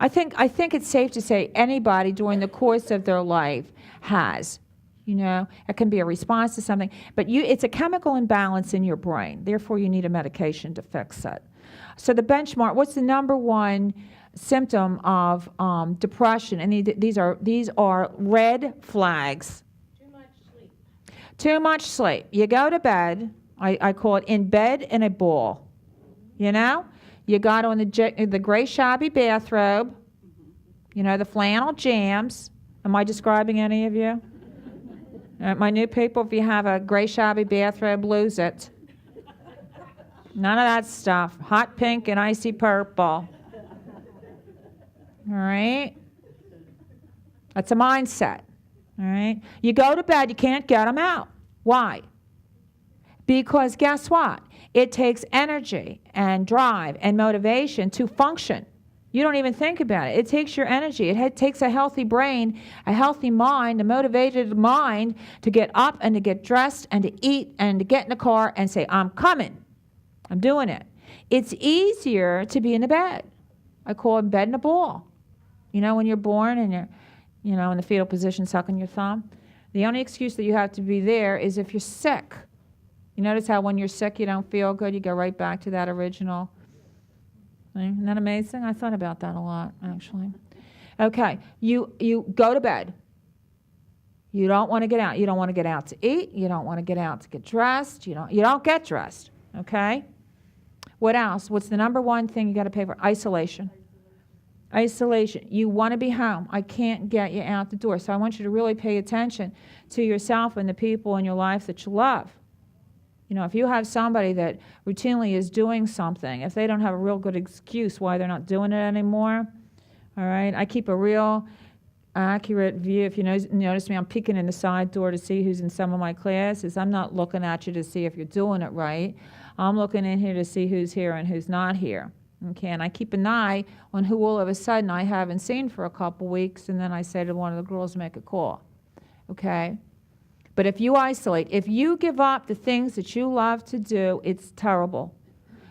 I think it's safe to say anybody during the course of their life has. It can be a response to something, but it's a chemical imbalance in your brain. Therefore, you need a medication to fix it. So the benchmark, what's the number one symptom of depression? And these are red flags. Too much sleep. Too much sleep. You go to bed. I call it in bed in a ball. You got on the gray shabby bathrobe, the flannel jams. Am I describing any of you? My new people, if you have a gray shabby bathrobe, lose it. None of that stuff. Hot pink and icy purple. All right? That's a mindset. All right? You go to bed, you can't get them out. Why? Because guess what? It takes energy and drive and motivation to function. You don't even think about it. It takes your energy. It takes a healthy brain, a healthy mind, a motivated mind to get up and to get dressed and to eat and to get in the car and say, I'm coming. I'm doing it. It's easier to be in the bed. I call it bed in a ball. When you're born and you're, in the fetal position sucking your thumb. The only excuse that you have to be there is if you're sick. You notice how when you're sick you don't feel good, you go right back to that original thing. Isn't that amazing? I thought about that a lot, actually. Okay, you go to bed. You don't want to get out. You don't want to get out to eat. You don't want to get out to get dressed. You don't get dressed, okay? What else? What's the number one thing you got to pay for? Isolation. Isolation. You want to be home. I can't get you out the door. So I want you to really pay attention to yourself and the people in your life that you love. You know, if you have somebody that routinely is doing something, if they don't have a real good excuse why they're not doing it anymore, all right, I keep a real accurate view. If you notice me, I'm peeking in the side door to see who's in some of my classes. I'm not looking at you to see if you're doing it right. I'm looking in here to see who's here and who's not here. Okay, and I keep an eye on who all of a sudden I haven't seen for a couple weeks, and then I say to one of the girls, make a call. Okay? But if you isolate, if you give up the things that you love to do, it's terrible.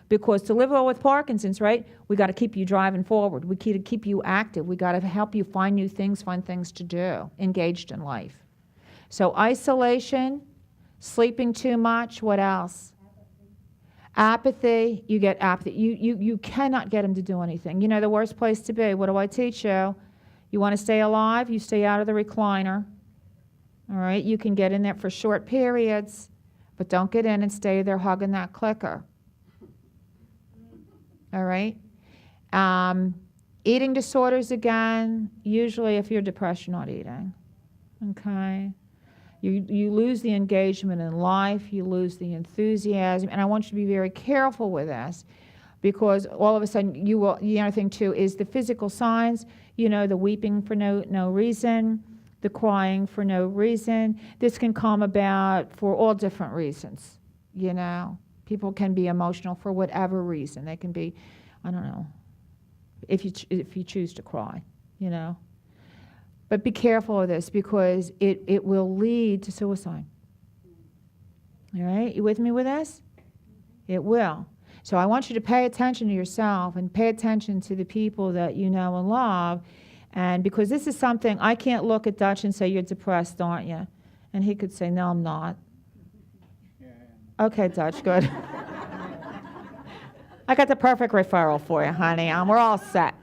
Because to live well with Parkinson's, right, we got to keep you driving forward. We got to keep you active. We got to help you find new things, find things to do, engaged in life. So isolation, sleeping too much, what else? Apathy. You get apathy. You cannot get them to do anything. You know, the worst place to be. What do I teach you? You want to stay alive? You stay out of the recliner. All right? You can get in there for short periods, but don't get in and stay there hugging that clicker. All right? Eating disorders again, usually if you're depressed, you're not eating. Okay? You lose the engagement in life, you lose the enthusiasm, and I want you to be very careful with this because all of a sudden you will, the other thing too is the physical signs, you know, the weeping for no reason, the crying for no reason. This can come about for all different reasons, you know. People can be emotional for whatever reason. They can be, I don't know, if you choose to cry, you know. But be careful of this because it will lead to suicide. All right? You with me with this? It will. So I want you to pay attention to yourself and pay attention to the people that you know and love. And because this is something, I can't look at Dutch and say, you're depressed, aren't you? And he could say, no, I'm not. Okay, Dutch, good. I got the perfect referral for you, honey. We're all set.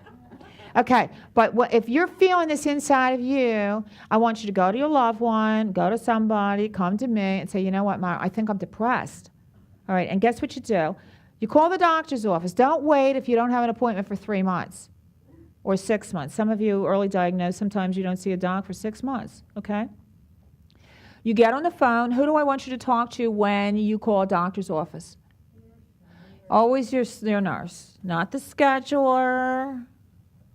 Okay, but if you're feeling this inside of you, I want you to go to your loved one, go to somebody, come to me, and say, you know what, Myra, I think I'm depressed. All right, and guess what you do? You call the doctor's office. Don't wait if you don't have an appointment for 3 months or 6 months. Some of you early diagnosed, sometimes you don't see a doc for 6 months, okay? You get on the phone. Who do I want you to talk to when you call a doctor's office? Always your nurse, not the scheduler,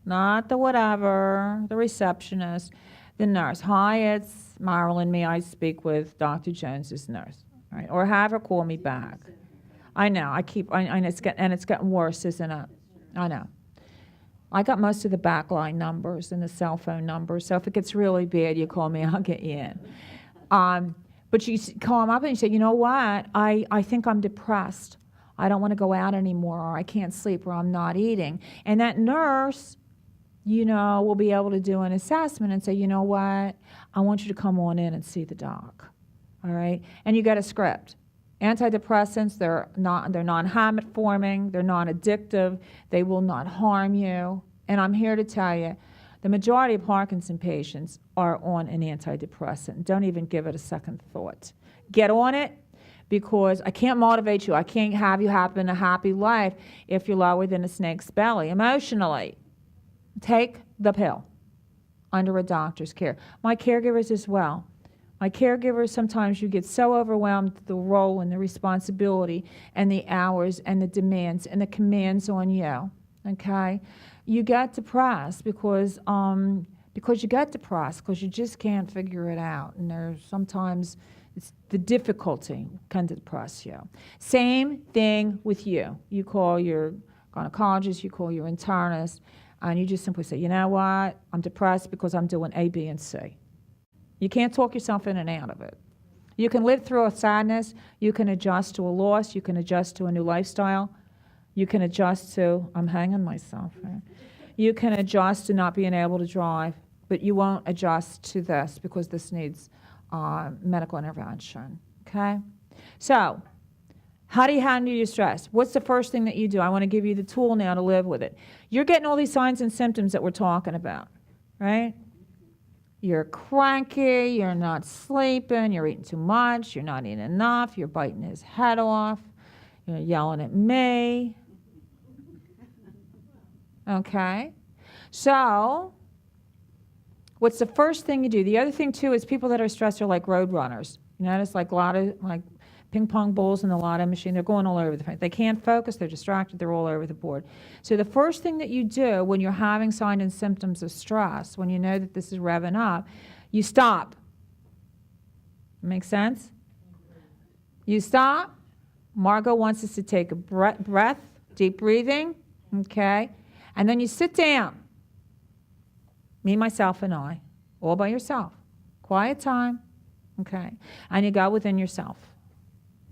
not the whatever, the receptionist, the nurse. Hi, it's Marilyn. May I speak with Dr. Jones's nurse? All right, or have her call me back. I know. I know it's getting worse, isn't it? I know. I got most of the backline numbers and the cell phone numbers. So if it gets really bad, you call me. I'll get you in. But you call them up and you say, you know what? I think I'm depressed. I don't want to go out anymore, or I can't sleep, or I'm not eating. And that nurse, you know, will be able to do an assessment and say, you know what, I want you to come on in and see the doc, all right? And you get a script. Antidepressants, they're non-habit forming, they're non-addictive, they will not harm you. And I'm here to tell you, the majority of Parkinson patients are on an antidepressant. Don't even give it a second thought. Get on it. Because I can't motivate you. I can't have you have a happy life if you're lower than a snake's belly emotionally. Take the pill under a doctor's care. My caregivers as well. My caregivers, sometimes you get so overwhelmed with the role and the responsibility and the hours and the demands and the commands on you, okay? You get depressed because you get depressed because you just can't figure it out. And there's sometimes it's the difficulty can depress you. Same thing with you. You call your gynecologist, you call your internist, and you just simply say, you know what, I'm depressed because I'm doing A, B, and C. You can't talk yourself in and out of it. You can live through a sadness. You can adjust to a loss. You can adjust to a new lifestyle. You can adjust to, I'm hanging myself. Right? You can adjust to not being able to drive, but you won't adjust to this because this needs medical intervention, okay? So, how do you handle your stress? What's the first thing that you do? I want to give you the tool now to live with it. You're getting all these signs and symptoms that we're talking about, right? You're cranky, you're not sleeping, you're eating too much, you're not eating enough, you're biting his head off, you're yelling at me. Okay? So, what's the first thing you do? The other thing, too, is people that are stressed are like road runners. You notice, like a lot of, like ping pong balls in the lotto machine, they're going all over the place. They can't focus, they're distracted, they're all over the board. So the first thing that you do when you're having signs and symptoms of stress, when you know that this is revving up, you stop. Make sense? You stop. Margot wants us to take a breath, deep breathing, okay? And then you sit down. Me, myself, and I, all by yourself. Quiet time, okay? And you go within yourself.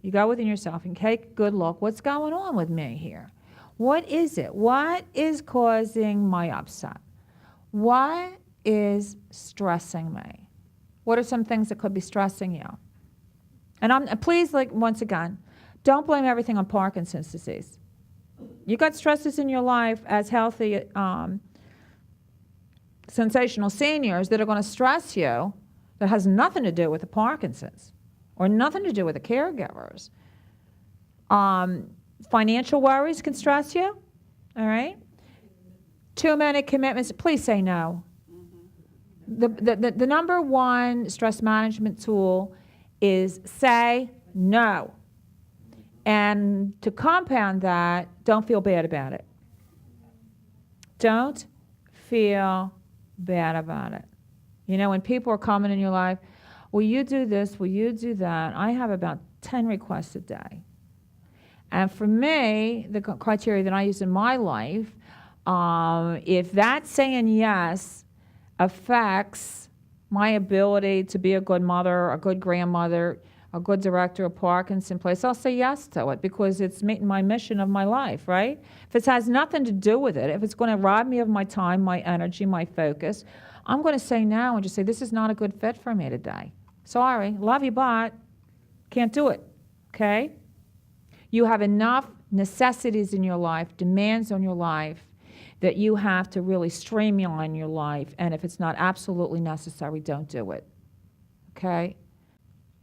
You go within yourself and take a good look. What's going on with me here? What is it? What is causing my upset? What is stressing me? What are some things that could be stressing you? And please, like, once again, don't blame everything on Parkinson's disease. You got stresses in your life as healthy, sensational seniors that are going to stress you that has nothing to do with the Parkinson's or nothing to do with the caregivers. Financial worries can stress you, all right? Too many commitments, please say no. The number one stress management tool is say no. And to compound that, don't feel bad about it. Don't feel bad about it. You know, when people are coming in your life, will you do this, will you do that? I have about 10 requests a day. And for me, the criteria that I use in my life, if that saying yes affects my ability to be a good mother, a good grandmother, a good director of Parkinson Place, I'll say yes to it because it's meeting my mission of my life, right? If it has nothing to do with it, if it's going to rob me of my time, my energy, my focus, I'm going to say no and just say, this is not a good fit for me today. Sorry, love you, but can't do it, okay? You have enough necessities in your life, demands on your life, that you have to really streamline your life, and if it's not absolutely necessary, don't do it, okay?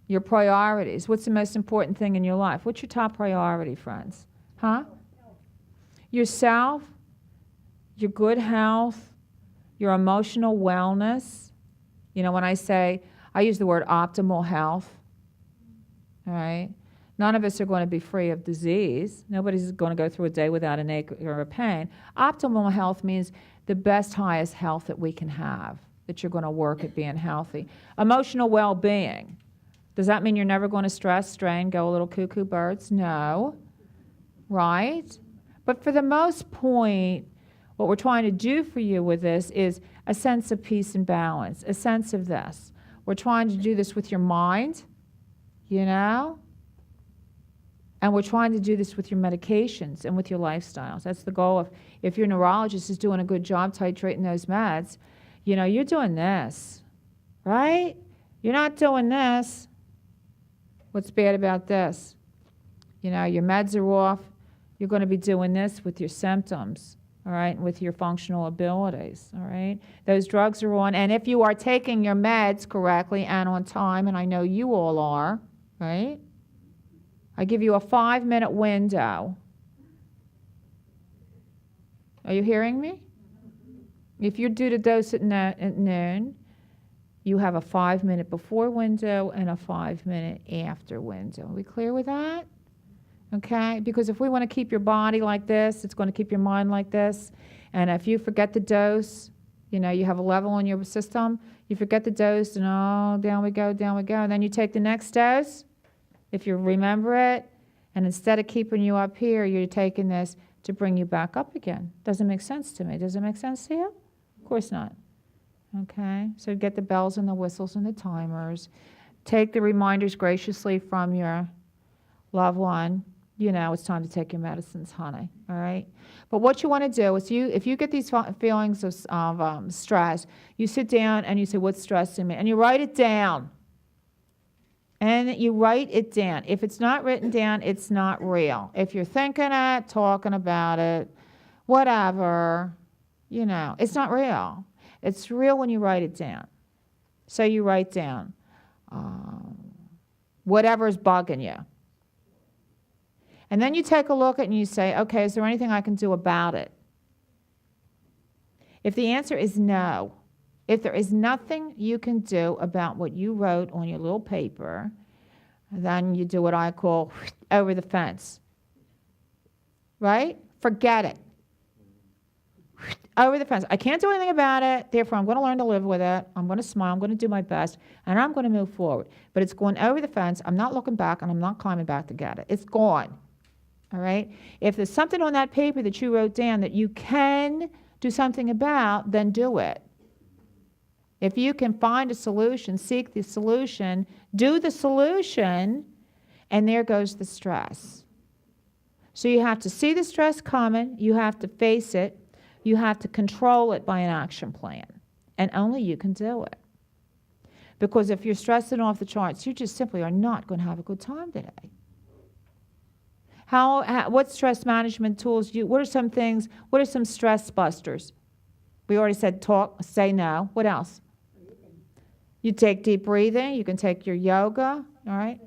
Your priorities. What's the most important thing in your life? What's your top priority, friends? Huh? Yourself, your good health, your emotional wellness. You know, when I say, I use the word optimal health, all right? None of us are going to be free of disease. Nobody's going to go through a day without an ache or a pain. Optimal health means the best, highest health that we can have, that you're going to work at being healthy. Emotional well-being. Does that mean you're never going to stress, strain, go a little cuckoo birds? No, right? But for the most point, what we're trying to do for you with this is a sense of peace and balance, a sense of this. We're trying to do this with your mind, you know? And we're trying to do this with your medications and with your lifestyles. That's the goal. If your neurologist is doing a good job titrating those meds, you know, you're doing this, right? You're not doing this. What's bad about this? You know, your meds are off. You're going to be doing this with your symptoms, all right, and with your functional abilities, all right? Those drugs are on. And if you are taking your meds correctly and on time, and I know you all are, right? I give you a 5-minute window. Are you hearing me? If you're due to dose at noon, you have a 5-minute before window and a 5-minute after window. Are we clear with that? Okay? Because if we want to keep your body like this, it's going to keep your mind like this. And if you forget the dose, you know, you have a level in your system, you forget the dose, and oh, down we go, down we go. And then you take the next dose, if you remember it, and instead of keeping you up here, you're taking this to bring you back up again. Doesn't make sense to me. Does it make sense to you? Of course not. Okay? So get the bells and the whistles and the timers. Take the reminders graciously from your loved one. You know, it's time to take your medicines, honey. All right? But what you want to do is if you get these feelings of stress, you sit down and you say, what's stressing me? And you write it down. And you write it down. If it's not written down, it's not real. If you're thinking it, talking about it, whatever, you know, it's not real. It's real when you write it down. So you write down whatever's bugging you. And then you take a look at it and you say, okay, is there anything I can do about it? If the answer is no, if there is nothing you can do about what you wrote on your little paper, then you do what I call over the fence. Right? Forget it. Over the fence. I can't do anything about it, therefore I'm going to learn to live with it. I'm going to smile, I'm going to do my best, and I'm going to move forward. But it's going over the fence. I'm not looking back, and I'm not climbing back to get it. It's gone. All right? If there's something on that paper that you wrote down that you can do something about, then do it. If you can find a solution, seek the solution, do the solution, and there goes the stress. So you have to see the stress coming, you have to face it, you have to control it by an action plan, and only you can do it. Because if you're stressing off the charts, you just simply are not going to have a good time today. What stress management tools what are some things, what are some stress busters? We already said talk, say no. What else? You take deep breathing, you can take your yoga, all right?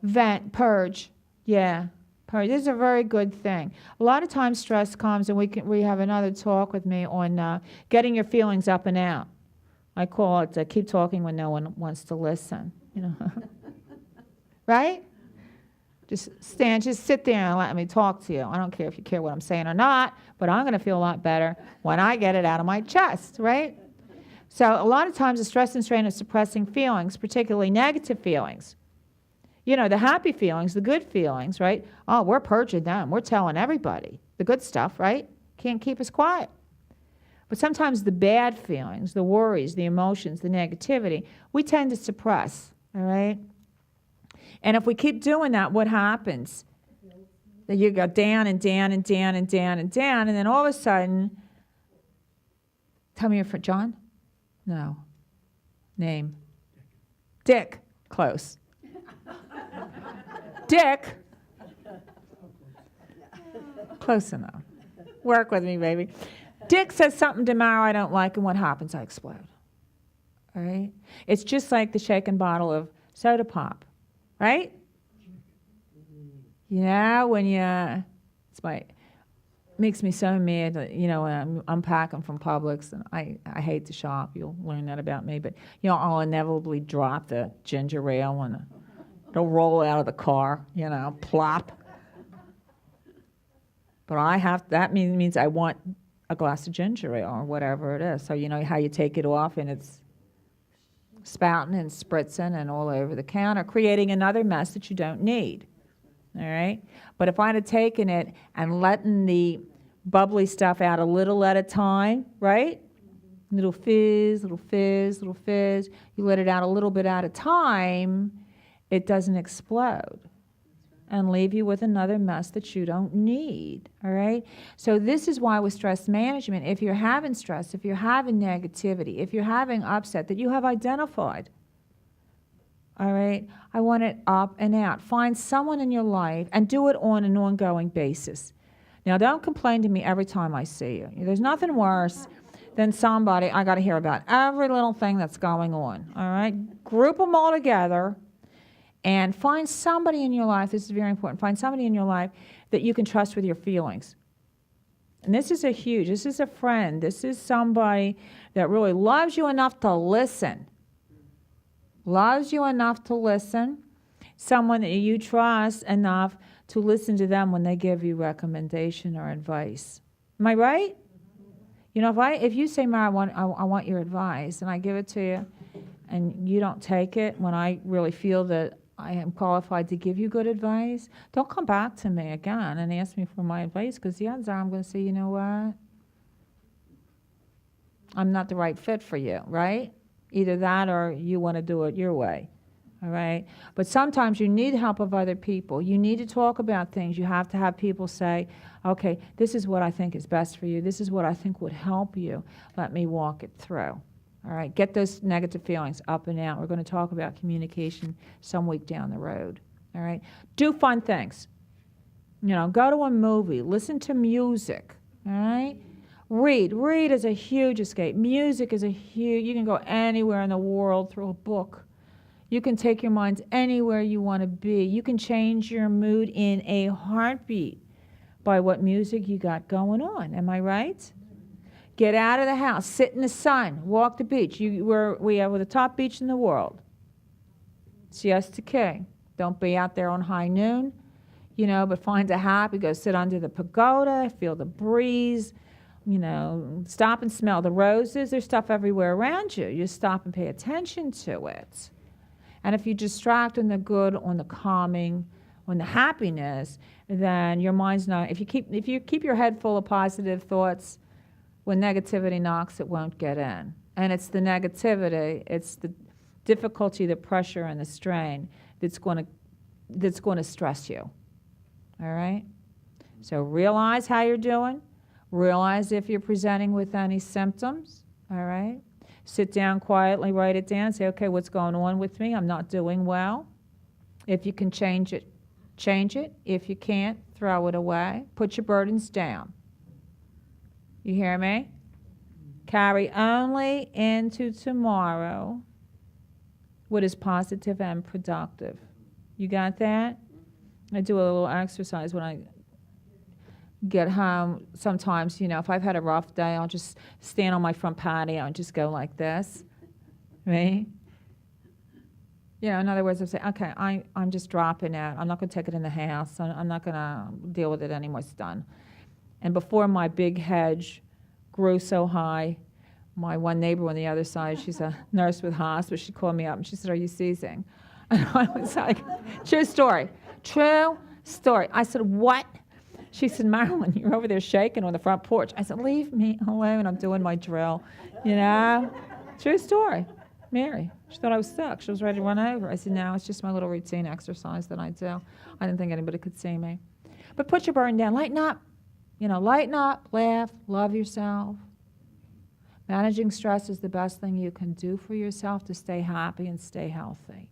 Vent, purge, yeah. Purge. This is a very good thing. A lot of times stress comes, and we have another talk with me on getting your feelings up and out. I call it keep talking when no one wants to listen, you know. Right? Just sit there and let me talk to you. I don't care if you care what I'm saying or not, but I'm going to feel a lot better when I get it out of my chest, right? So a lot of times the stress and strain of suppressing feelings, particularly negative feelings. You know, the happy feelings, the good feelings, right? Oh, we're purging them. We're telling everybody the good stuff, right? Can't keep us quiet. But sometimes the bad feelings, the worries, the emotions, the negativity, we tend to suppress, all right? And if we keep doing that, what happens? That you go down and down and down and down and down, and then all of a sudden, tell me your friend, John? No. Name? Dick. Close. Dick. Close enough. Work with me, baby. Dick says something tomorrow I don't like, and what happens? I explode. All right? It's just like the shaken bottle of soda pop. Right? Yeah, when makes me so mad that, you know, when I'm unpacking from Publix, and I hate to shop. You'll learn that about me. But, you know, I'll inevitably drop the ginger ale and it'll roll out of the car, you know, plop. But that means I want a glass of ginger ale or whatever it is. So you know how you take it off and it's spouting and spritzing and all over the counter, creating another mess that you don't need. All right? But if I'd have taken it and letting the bubbly stuff out a little at a time, right? Little fizz, little fizz, little fizz. You let it out a little bit at a time, it doesn't explode and leave you with another mess that you don't need, all right? So this is why with stress management, if you're having stress, if you're having negativity, if you're having upset that you have identified, all right, I want it up and out. Find someone in your life and do it on an ongoing basis. Now, don't complain to me every time I see you. There's nothing worse than somebody, I got to hear about every little thing that's going on, all right? Group them all together. And find somebody in your life, this is very important, find somebody in your life that you can trust with your feelings. And this is a friend, this is somebody that really loves you enough to listen. Loves you enough to listen. Someone that you trust enough to listen to them when they give you recommendation or advice. Am I right? You know, if you say, Mara, I want your advice, and I give it to you, and you don't take it when I really feel that I am qualified to give you good advice, don't come back to me again and ask me for my advice, because the odds are I'm going to say, you know what? I'm not the right fit for you, right? Either that or you want to do it your way, all right? But sometimes you need help of other people. You need to talk about things. You have to have people say, okay, this is what I think is best for you. This is what I think would help you. Let me walk it through. All right, get those negative feelings up and out. We're going to talk about communication some week down the road. All right, do fun things. You know, go to a movie, listen to music. All right, Read. Read is a huge escape. Music is a huge, you can go anywhere in the world through a book. You can take your minds anywhere you want to be. You can change your mood in a heartbeat by what music you got going on. Am I right? Get out of the house. Sit in the sun. Walk the beach. We have the top beach in the world. Siesta Key. Don't be out there on high noon, but find a happy. Go sit under the pagoda. Feel the breeze. Stop and smell the roses. There's stuff everywhere around you. You stop and pay attention to it. And if you distract on the good, on the calming, on the happiness, then your mind's not. If you keep your head full of positive thoughts, when negativity knocks, it won't get in. And it's the negativity, it's the difficulty, the pressure, and the strain that's going to stress you. All right. So realize how you're doing. Realize if you're presenting with any symptoms. All right. Sit down quietly, write it down, say, okay, what's going on with me? I'm not doing well. If you can change it, change it. If you can't, throw it away. Put your burdens down. You hear me? Carry only into tomorrow what is positive and productive. You got that? I do a little exercise when I get home. Sometimes, if I've had a rough day, I'll just stand on my front patio and just go like this, right? In other words, I say, okay, I'm just dropping it. I'm not going to take it in the house. I'm not going to deal with it anymore. It's done. And before my big hedge grew so high, my one neighbor on the other side, she's a nurse with hospice, she called me up and she said, are you seizing? And I was like, true story. True story. I said, what? She said, Marilyn, you're over there shaking on the front porch. I said, leave me alone. I'm doing my drill. True story. Mary, she thought I was sick. She was ready to run over. I said, no, it's just my little routine exercise that I do. I didn't think anybody could see me. But put your burden down. Lighten up. Lighten up, laugh, love yourself. Managing stress is the best thing you can do for yourself to stay happy and stay healthy.